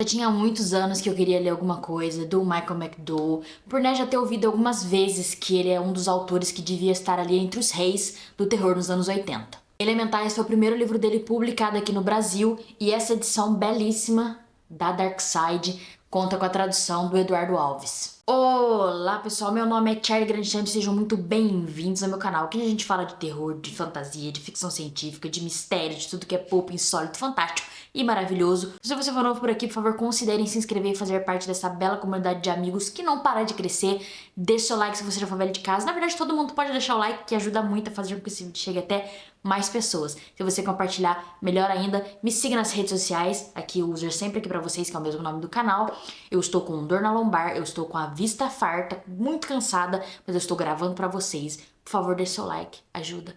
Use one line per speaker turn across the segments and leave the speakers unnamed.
tinha muitos anos que eu queria ler alguma coisa do Michael McDowell, por né, já ter ouvido algumas vezes que ele é um dos autores que devia estar ali entre os reis do terror nos anos 80. Elementais foi o primeiro livro dele publicado aqui no Brasil e essa edição belíssima da Dark Side conta com a tradução do Eduardo Alves. Olá pessoal, meu nome é Charlie Grandchamp, sejam muito bem-vindos ao meu canal. Aqui a gente fala de terror, de fantasia, de ficção científica, de mistério, de tudo que é pulp, insólito, fantástico e maravilhoso. Se você for novo por aqui, por favor, considerem se inscrever e fazer parte dessa bela comunidade de amigos que não para de crescer. Deixe seu like se você já for velho de casa. Na verdade, todo mundo pode deixar o like, que ajuda muito a fazer com que esse vídeo chegue até mais pessoas. Se você compartilhar, melhor ainda. Me siga nas redes sociais, aqui o user sempre aqui pra vocês, que é o mesmo nome do canal. Eu estou com dor na lombar, eu estou com a vista farta, muito cansada, mas eu estou gravando pra vocês. Por favor, deixe seu like, ajuda.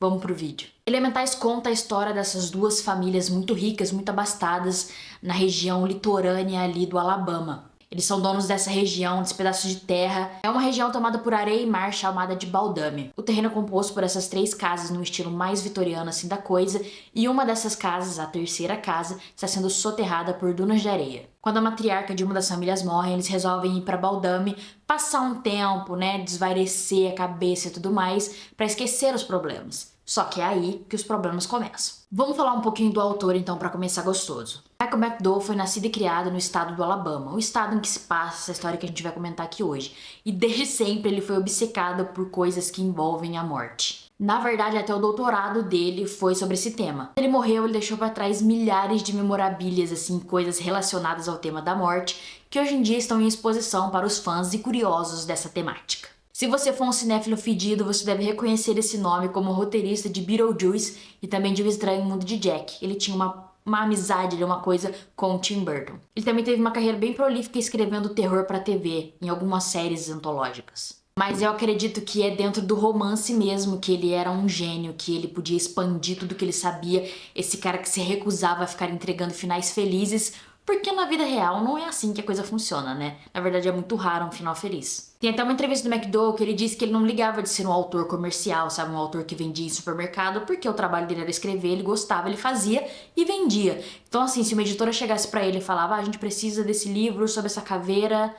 Vamos pro vídeo. Elementais conta a história dessas duas famílias muito ricas, muito abastadas, na região litorânea ali do Alabama. Eles são donos dessa região, desse pedaço de terra. É uma região tomada por areia e mar chamada de Baldame. O terreno é composto por essas três casas no estilo mais vitoriano assim da coisa, e uma dessas casas, a terceira casa, está sendo soterrada por dunas de areia. Quando a matriarca de uma das famílias morre, eles resolvem ir para Baldame, passar um tempo, né, desvairecer a cabeça e tudo mais, para esquecer os problemas. Só que é aí que os problemas começam. Vamos falar um pouquinho do autor então para começar gostoso. Michael McDowell foi nascido e criado no estado do Alabama, o estado em que se passa essa história que a gente vai comentar aqui hoje. E desde sempre ele foi obcecado por coisas que envolvem a morte. Na verdade, até o doutorado dele foi sobre esse tema. Ele morreu, ele deixou para trás milhares de memorabilias, assim, coisas relacionadas ao tema da morte, que hoje em dia estão em exposição para os fãs e curiosos dessa temática. Se você for um cinéfilo fedido, você deve reconhecer esse nome como roteirista de Beetlejuice e também de O Estranho Mundo de Jack. Ele tinha uma amizade, uma coisa com o Tim Burton. Ele também teve uma carreira bem prolífica escrevendo terror para TV, em algumas séries antológicas. Mas eu acredito que é dentro do romance mesmo que ele era um gênio, que ele podia expandir tudo que ele sabia, esse cara que se recusava a ficar entregando finais felizes, porque na vida real não é assim que a coisa funciona, né? Na verdade é muito raro um final feliz. Tem até uma entrevista do McDowell que ele disse que ele não ligava de ser um autor comercial, sabe? Um autor que vendia em supermercado, porque o trabalho dele era escrever, ele gostava, ele fazia e vendia. Então assim, se uma editora chegasse pra ele e falava, a gente precisa desse livro sobre essa caveira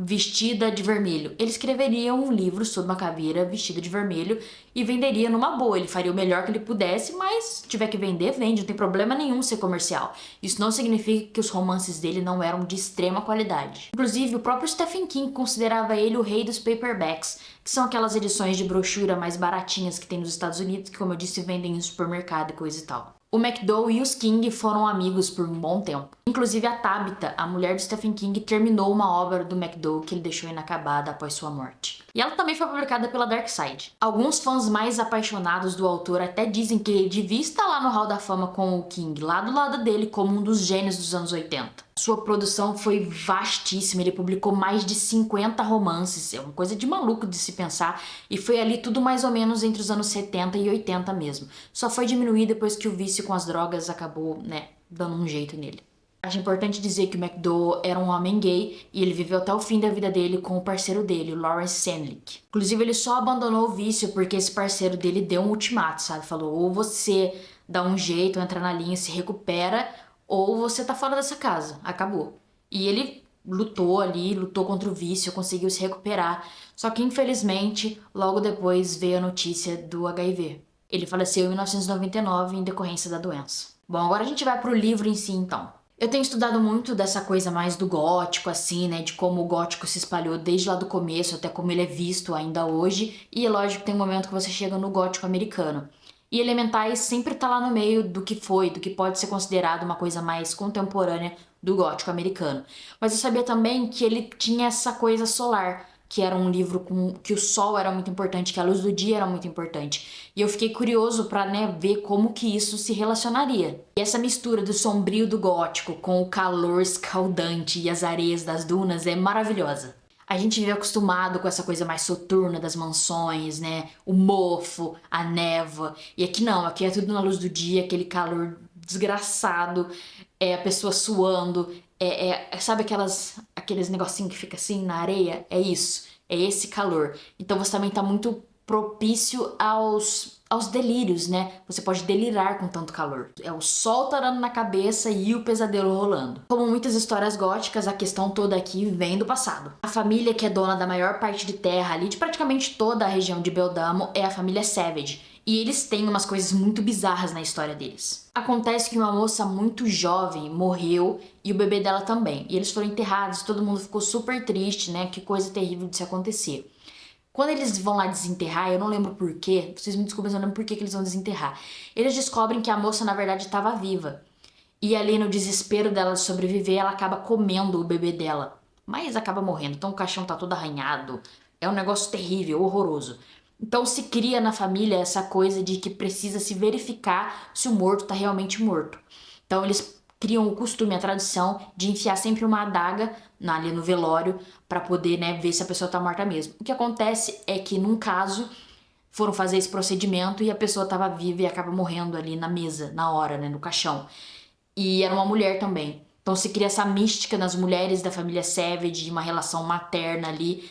vestida de vermelho. Ele escreveria um livro sobre uma caveira vestida de vermelho e venderia numa boa. Ele faria o melhor que ele pudesse, mas se tiver que vender, vende. Não tem problema nenhum ser comercial. Isso não significa que os romances dele não eram de extrema qualidade. Inclusive, o próprio Stephen King considerava ele o rei dos paperbacks, que são aquelas edições de brochura mais baratinhas que tem nos Estados Unidos, que, como eu disse, vendem em supermercado e coisa e tal. O McDowell e os King foram amigos por um bom tempo. Inclusive a Tabitha, a mulher de Stephen King, terminou uma obra do McDowell que ele deixou inacabada após sua morte. E ela também foi publicada pela Dark Side. Alguns fãs mais apaixonados do autor até dizem que ele devia estar lá no Hall da Fama com o King, lá do lado dele, como um dos gênios dos anos 80. Sua produção foi vastíssima, ele publicou mais de 50 romances, é uma coisa de maluco de se pensar, e foi ali tudo mais ou menos entre os anos 70 e 80 mesmo. Só foi diminuir depois que o vício com as drogas acabou, né, dando um jeito nele. Acho importante dizer que o McDowell era um homem gay e ele viveu até o fim da vida dele com o parceiro dele, o Lawrence Senlick. Inclusive, ele só abandonou o vício porque esse parceiro dele deu um ultimato, sabe? Falou, ou você dá um jeito, entra na linha, se recupera, ou você tá fora dessa casa, acabou. E ele lutou ali, lutou contra o vício, conseguiu se recuperar. Só que infelizmente, logo depois veio a notícia do HIV. Ele faleceu em 1999 em decorrência da doença. Bom, agora a gente vai pro livro em si então. Eu tenho estudado muito dessa coisa mais do gótico, assim, né, de como o gótico se espalhou desde lá do começo até como ele é visto ainda hoje. E é lógico que tem um momento que você chega no gótico americano. E Elementais sempre tá lá no meio do que foi, do que pode ser considerado uma coisa mais contemporânea do gótico americano. Mas eu sabia também que ele tinha essa coisa solar, que era um livro com que o sol era muito importante, que a luz do dia era muito importante. E eu fiquei curioso pra, né, ver como que isso se relacionaria. E essa mistura do sombrio do gótico com o calor escaldante e as areias das dunas é maravilhosa. A gente vive acostumado com essa coisa mais soturna das mansões, né? O mofo, a névoa. E aqui não, aqui é tudo na luz do dia, aquele calor desgraçado, a pessoa suando, sabe aqueles negocinhos que fica assim na areia? É isso, é esse calor. Então você também tá muito propício aos delírios, né? Você pode delirar com tanto calor. É o sol tarando na cabeça e o pesadelo rolando. Como muitas histórias góticas, a questão toda aqui vem do passado. A família que é dona da maior parte de terra ali, de praticamente toda a região de Beldamo, é a família Savage. E eles têm umas coisas muito bizarras na história deles. Acontece que uma moça muito jovem morreu e o bebê dela também. E eles foram enterrados, todo mundo ficou super triste, né? Que coisa terrível de se acontecer. Quando eles vão lá desenterrar, eu não lembro por quê, vocês me desculpem, eu não lembro por que eles vão desenterrar. Eles descobrem que a moça, na verdade, estava viva. E ali, no desespero dela de sobreviver, ela acaba comendo o bebê dela. Mas acaba morrendo, então o caixão tá todo arranhado. É um negócio terrível, horroroso. Então se cria na família essa coisa de que precisa se verificar se o morto tá realmente morto. Então eles criam o costume, a tradição de enfiar sempre uma adaga ali no velório para poder, né, ver se a pessoa tá morta mesmo. O que acontece é que num caso foram fazer esse procedimento e a pessoa tava viva e acaba morrendo ali na mesa, na hora, né, no caixão. E era uma mulher também. Então se cria essa mística nas mulheres da família Savage, de uma relação materna ali.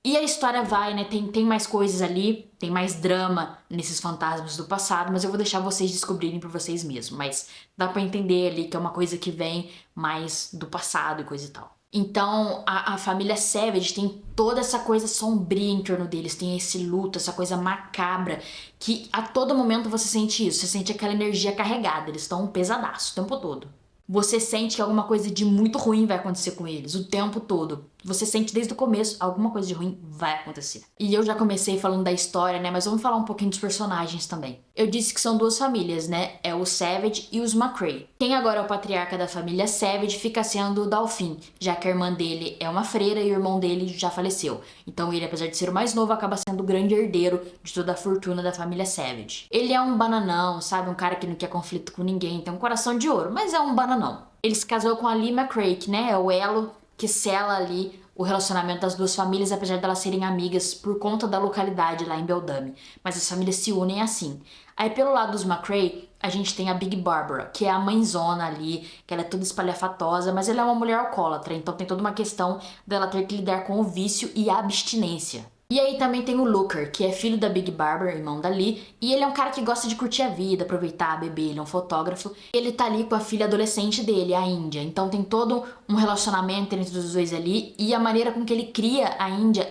E a história vai, né? Tem mais coisas ali, tem mais drama nesses fantasmas do passado, mas eu vou deixar vocês descobrirem por vocês mesmos. Mas dá pra entender ali que é uma coisa que vem mais do passado e coisa e tal. Então a família Savage tem toda essa coisa sombria em torno deles, tem esse luto, essa coisa macabra, que a todo momento você sente isso, você sente aquela energia carregada, eles estão pesadaço o tempo todo. Você sente que alguma coisa de muito ruim vai acontecer com eles o tempo todo. Você sente desde o começo, alguma coisa de ruim vai acontecer. E eu já comecei falando da história, né? Mas vamos falar um pouquinho dos personagens também. Eu disse que são duas famílias, né? É o Savage e os McCrae. Quem agora é o patriarca da família Savage fica sendo o Dalfin, já que a irmã dele é uma freira e o irmão dele já faleceu. Então ele, apesar de ser o mais novo, acaba sendo o grande herdeiro de toda a fortuna da família Savage. Ele é um bananão, sabe? Um cara que não quer conflito com ninguém, tem um coração de ouro, mas é um bananão. Ele se casou com a Lee McCrae, que, né, é o elo que sela ali o relacionamento das duas famílias, apesar de elas serem amigas por conta da localidade lá em Beldame. Mas as famílias se unem assim. Aí pelo lado dos McCrae, a gente tem a Big Barbara, que é a mãezona ali, que ela é toda espalhafatosa, mas ela é uma mulher alcoólatra, então tem toda uma questão dela ter que lidar com o vício e a abstinência. E aí também tem o Looker, que é filho da Big Barbara, irmão da Lee, e ele é um cara que gosta de curtir a vida, aproveitar, beber, ele é um fotógrafo. Ele tá ali com a filha adolescente dele, a Índia, então tem todo um relacionamento entre os dois ali, e a maneira com que ele cria a Índia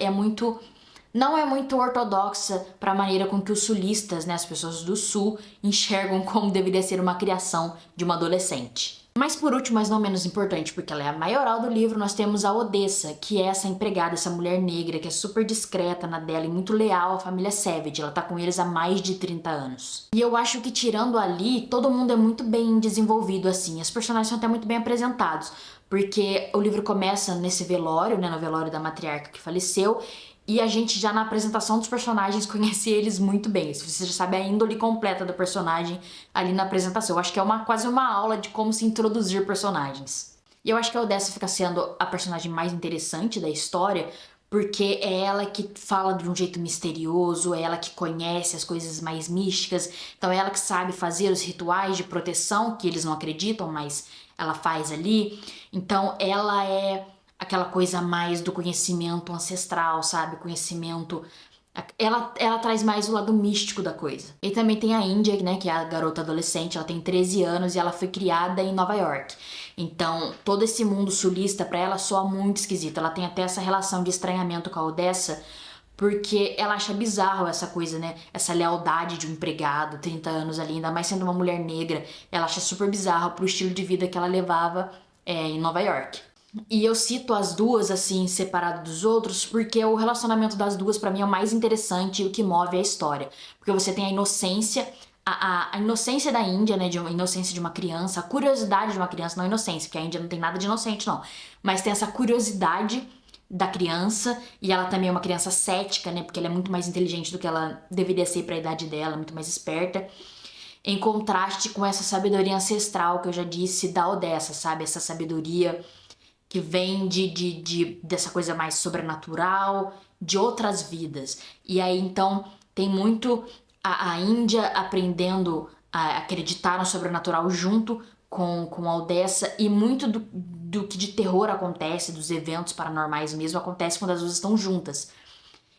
não é muito ortodoxa para a maneira com que os sulistas, né, as pessoas do sul, enxergam como deveria ser uma criação de uma adolescente. Mas por último, mas não menos importante, porque ela é a maioral do livro, nós temos a Odessa, que é essa empregada, essa mulher negra, que é super discreta na dela e muito leal à família Savage. Ela tá com eles há mais de 30 anos. E eu acho que tirando ali, todo mundo é muito bem desenvolvido, assim. Os personagens são até muito bem apresentados, porque o livro começa nesse velório, né, no velório da matriarca que faleceu, e a gente já na apresentação dos personagens conhece eles muito bem. Você já sabe a índole completa do personagem ali na apresentação. Eu acho que é quase uma aula de como se introduzir personagens. E eu acho que a Odessa fica sendo a personagem mais interessante da história, porque é ela que fala de um jeito misterioso, é ela que conhece as coisas mais místicas, então é ela que sabe fazer os rituais de proteção, que eles não acreditam, mas ela faz ali. Então ela é aquela coisa mais do conhecimento ancestral, sabe? Conhecimento. Ela traz mais o lado místico da coisa. E também tem a Índia, né? Que é a garota adolescente, ela tem 13 anos e ela foi criada em Nova York. Então, todo esse mundo sulista pra ela soa muito esquisito. Ela tem até essa relação de estranhamento com a Odessa, porque ela acha bizarro essa coisa, né? Essa lealdade de um empregado, 30 anos ali, ainda mais sendo uma mulher negra. Ela acha super bizarro pro estilo de vida que ela levava em Nova York. E eu cito as duas, assim, separado dos outros, porque o relacionamento das duas, pra mim, é o mais interessante e o que move a história. Porque você tem a inocência, a inocência da Índia, né, a inocência de uma criança, a curiosidade de uma criança, não a inocência, porque a Índia não tem nada de inocente, não. Mas tem essa curiosidade da criança, e ela também é uma criança cética, né, porque ela é muito mais inteligente do que ela deveria ser pra idade dela, muito mais esperta. Em contraste com essa sabedoria ancestral que eu já disse da Odessa, sabe? Essa sabedoria que vem dessa coisa mais sobrenatural, de outras vidas. E aí, então, tem muito a Índia aprendendo a acreditar no sobrenatural junto com a Odessa, e muito do que de terror acontece, dos eventos paranormais mesmo, acontece quando as duas estão juntas.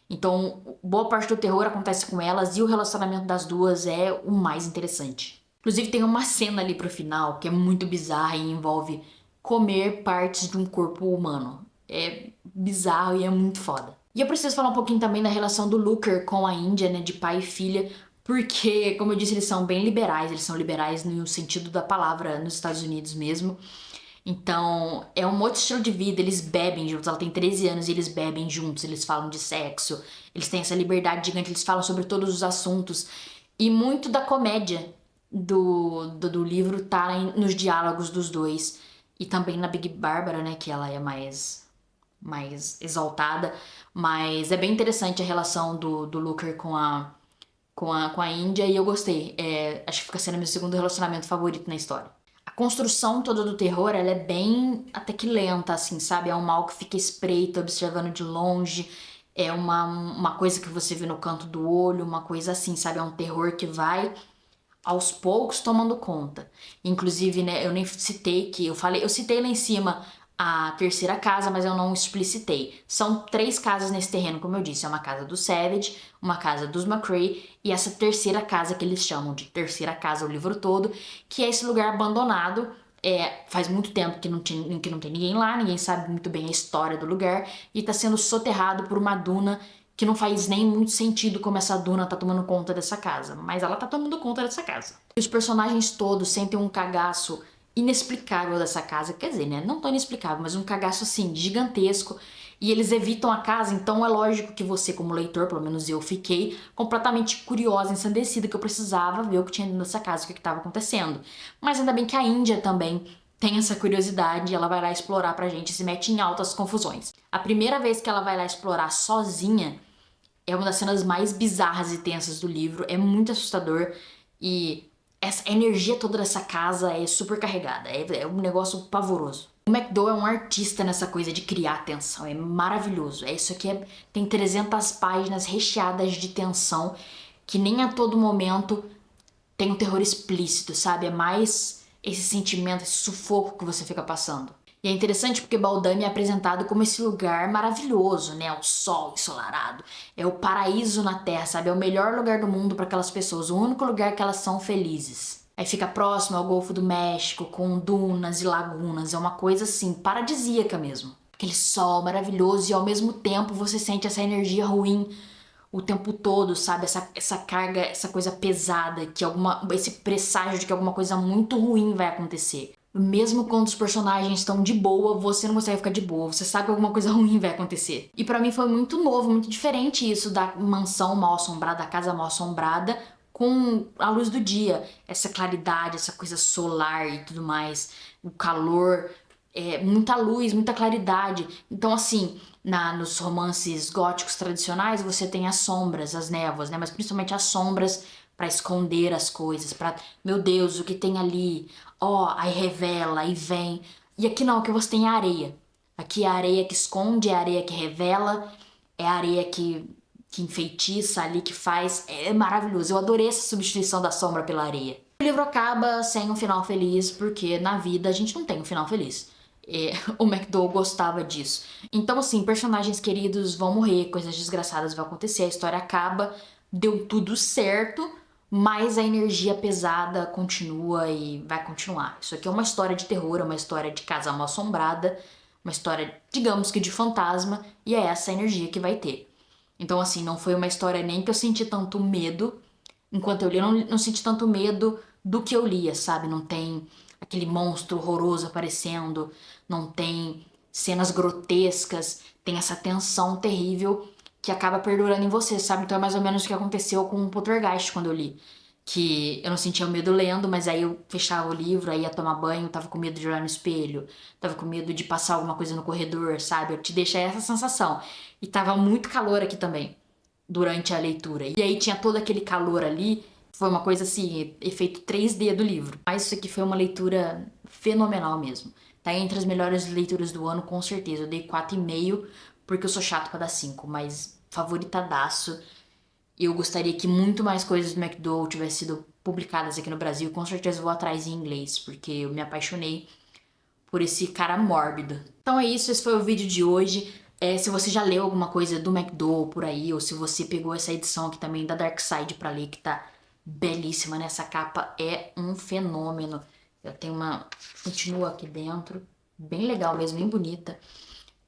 Então, boa parte do terror acontece com elas e o relacionamento das duas é o mais interessante. Inclusive, tem uma cena ali pro final que é muito bizarra e envolve comer partes de um corpo humano. É bizarro e é muito foda. E eu preciso falar um pouquinho também da relação do Looker com a Índia, né, de pai e filha, porque, como eu disse, eles são bem liberais, eles são liberais no sentido da palavra nos Estados Unidos mesmo. Então, é um outro estilo de vida, eles bebem juntos, ela tem 13 anos e eles bebem juntos, eles falam de sexo, eles têm essa liberdade gigante, eles falam sobre todos os assuntos. E muito da comédia do livro tá nos diálogos dos dois. E também na Big Bárbara, né, que ela é mais exaltada. Mas é bem interessante a relação do Looker com a Índia e eu gostei. Acho que fica sendo meu segundo relacionamento favorito na história. A construção toda do terror, ela é bem até que lenta, assim, sabe? É um mal que fica espreito, observando de longe. É uma coisa que você vê no canto do olho, uma coisa assim, sabe? É um terror que vai aos poucos tomando conta. Inclusive, né, eu nem citei que eu citei lá em cima a terceira casa, mas eu não explicitei. São 3 casas nesse terreno, como eu disse, é uma casa do Savage, uma casa dos McCrae e essa terceira casa que eles chamam de terceira casa o livro todo, que é esse lugar abandonado. Faz muito tempo que não tem ninguém lá, ninguém sabe muito bem a história do lugar e está sendo soterrado por uma duna que não faz nem muito sentido como essa duna tá tomando conta dessa casa, mas ela tá tomando conta dessa casa. Os personagens todos sentem um cagaço inexplicável dessa casa, quer dizer, né, não tão inexplicável, mas um cagaço assim gigantesco, e eles evitam a casa, então é lógico que você como leitor, pelo menos eu fiquei completamente curiosa, ensandecida, que eu precisava ver o que tinha dentro dessa casa, o que estava acontecendo. Mas ainda bem que a Índia também tem essa curiosidade, ela vai lá explorar pra gente e se mete em altas confusões. A primeira vez que ela vai lá explorar sozinha, é uma das cenas mais bizarras e tensas do livro, é muito assustador e essa energia toda dessa casa é super carregada, é um negócio pavoroso. O McDowell é um artista nessa coisa de criar tensão, é maravilhoso. Isso aqui tem 300 páginas recheadas de tensão que nem a todo momento tem um terror explícito, sabe? É mais esse sentimento, esse sufoco que você fica passando. E é interessante porque Baldame é apresentado como esse lugar maravilhoso, né? O sol ensolarado. É o paraíso na Terra, sabe? É o melhor lugar do mundo para aquelas pessoas, o único lugar que elas são felizes. Aí fica próximo ao Golfo do México, com dunas e lagunas. É uma coisa assim, paradisíaca mesmo. Aquele sol maravilhoso e ao mesmo tempo você sente essa energia ruim o tempo todo, sabe? Essa carga, essa coisa pesada, esse presságio de que alguma coisa muito ruim vai acontecer. Mesmo quando os personagens estão de boa, você não consegue ficar de boa. Você sabe que alguma coisa ruim vai acontecer. E pra mim foi muito novo, muito diferente isso da mansão mal assombrada, da casa mal assombrada, com a luz do dia. Essa claridade, essa coisa solar e tudo mais. O calor, muita luz, muita claridade. Então, assim, nos romances góticos tradicionais, você tem as sombras, as névoas, né? Mas principalmente as sombras pra esconder as coisas, pra, meu Deus, o que tem ali? Ó, aí revela, aí vem. E aqui não, aqui você tem a areia. Aqui é a areia que esconde, é a areia que revela, é a areia que enfeitiça ali, que faz. É maravilhoso. Eu adorei essa substituição da sombra pela areia. O livro acaba sem um final feliz, porque na vida a gente não tem um final feliz. O McDowell gostava disso. Então, assim, personagens queridos vão morrer, coisas desgraçadas vão acontecer, a história acaba, deu tudo certo, mas a energia pesada continua e vai continuar. Isso aqui é uma história de terror, é uma história de casa mal assombrada, uma história, digamos que de fantasma, e é essa energia que vai ter. Então, assim, não foi uma história nem que eu senti tanto medo, enquanto eu li, eu não senti tanto medo do que eu lia, sabe? Não tem aquele monstro horroroso aparecendo, não tem cenas grotescas, tem essa tensão terrível que acaba perdurando em você, sabe? Então é mais ou menos o que aconteceu com o Poltergeist quando eu li. Que eu não sentia medo lendo, mas aí eu fechava o livro, aí ia tomar banho, tava com medo de olhar no espelho, tava com medo de passar alguma coisa no corredor, sabe? Eu te deixa essa sensação. E tava muito calor aqui também, durante a leitura. E aí tinha todo aquele calor ali, foi uma coisa assim, efeito 3D do livro. Mas isso aqui foi uma leitura fenomenal mesmo. Tá entre as melhores leituras do ano, com certeza. Eu dei 4,5 porque eu sou chato pra dar 5, mas favoritadaço. Eu gostaria que muito mais coisas do McDowell tivessem sido publicadas aqui no Brasil. Com certeza vou atrás em inglês, porque eu me apaixonei por esse cara mórbido. Então é isso, esse foi o vídeo de hoje. Se você já leu alguma coisa do McDowell por aí, ou se você pegou essa edição aqui também da Dark Side pra ler, que tá belíssima, né? Essa capa é um fenômeno. Eu tenho uma... Continua aqui dentro. Bem legal mesmo, bem bonita.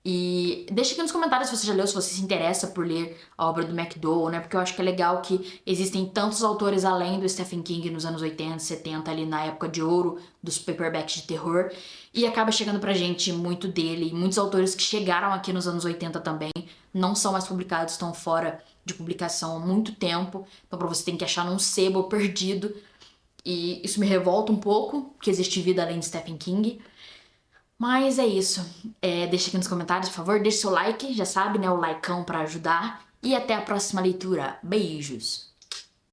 E deixa aqui nos comentários se você já leu, se você se interessa por ler a obra do McDowell, né? Porque eu acho que é legal que existem tantos autores além do Stephen King nos anos 80, 70, ali na época de ouro dos paperbacks de terror. E acaba chegando pra gente muito dele. Muitos autores que chegaram aqui nos anos 80 também não são mais publicados, estão fora de publicação há muito tempo. Então pra você tem que achar num sebo perdido. E isso me revolta um pouco, que existe vida além de Stephen King. Mas é isso. Deixa aqui nos comentários, por favor. Deixa seu like, já sabe, né? O likeão pra ajudar. E até a próxima leitura. Beijos!